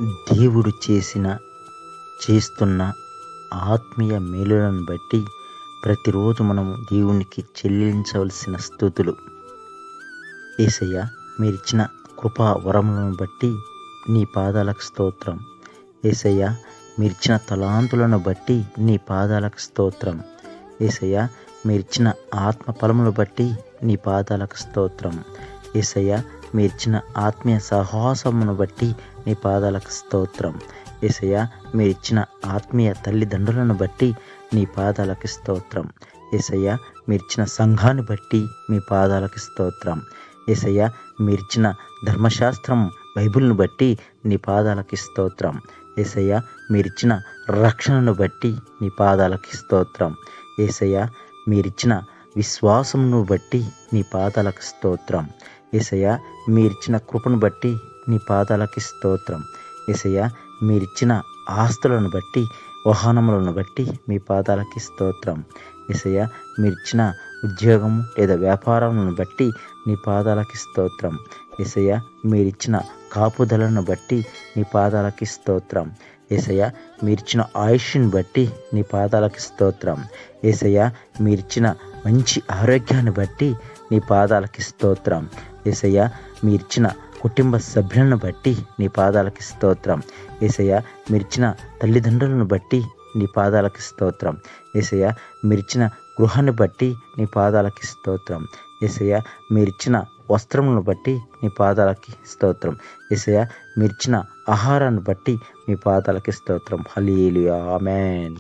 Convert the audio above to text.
దేవుడు చేస్తున్న ఆత్మీయ మేలులను బట్టి ప్రతిరోజు మనము దేవునికి చెల్లించవలసిన స్తుతులు. యేసయ్య, మీరిచ్చిన కృపా వరములను బట్టి నీ పాదాలకు స్తోత్రం. యేసయ్య, మీరిచ్చిన తలాంతులను బట్టి నీ పాదాలకు స్తోత్రం. యేసయ్య, మీరిచ్చిన ఆత్మ ఫలములను బట్టి నీ పాదాలకు స్తోత్రం. యేసయ్య, మీరిచ్చిన ఆత్మీయ సహవాసమును బట్టి నీ పాదాలకు స్తోత్రం. యేసయ్య, మీరిచ్చిన ఆత్మీయ తల్లిదండ్రులను బట్టి నీ పాదాలకు స్తోత్రం. యేసయ్య, మీరిచ్చిన సంఘాన్ని బట్టి మీ పాదాలకు స్తోత్రం. యేసయ్య, మీరిచ్చిన ధర్మశాస్త్రం బైబిల్ను బట్టి నీ పాదాలకు స్తోత్రం. యేసయ్య, మీరిచ్చిన రక్షణను బట్టి నీ పాదాలకు స్తోత్రం. యేసయ్య, మీరిచ్చిన విశ్వాసమును బట్టి నీ పాదాలకు స్తోత్రం. యేసయ్య, మీరిచ్చిన కృపను బట్టి నీ పాదాలకి స్తోత్రం. యేసయ్య, మీరిచ్చిన ఆస్తులను బట్టి వాహనములను బట్టి మీ పాదాలకి స్తోత్రం. యేసయ్య, మీరిచ్చిన ఉద్యోగము లేదా వ్యాపారములను బట్టి నీ పాదాలకి స్తోత్రం. యేసయ్య, మీరిచ్చిన కాపుదలను బట్టి నీ పాదాలకి స్తోత్రం. యేసయ్య, మీరిచ్చిన ఆయుష్ని బట్టి నీ పాదాలకి స్తోత్రం. యేసయ్య, మీరిచ్చిన మంచి ఆరోగ్యాన్ని బట్టి నీ పాదాలకి స్తోత్రం. యేసయ్య, మీరిచ్చిన కుటుంబ సభ్యులను బట్టి నీ పాదాలకి స్తోత్రం. యేసయ్య, మీరిచ్చిన తల్లిదండ్రులను బట్టి నీ పాదాలకి స్తోత్రం. యేసయ్య, మీరిచ్చిన గృహాన్ని బట్టి నీ పాదాలకి స్తోత్రం. యేసయ్య, మీరిచ్చిన వస్త్రములను బట్టి నీ పాదాలకి స్తోత్రం. యేసయ్య, మీరిచ్చిన ఆహారాన్ని బట్టి మీ పాదాలకి స్తోత్రం. హల్లెలూయా, ఆమేన్.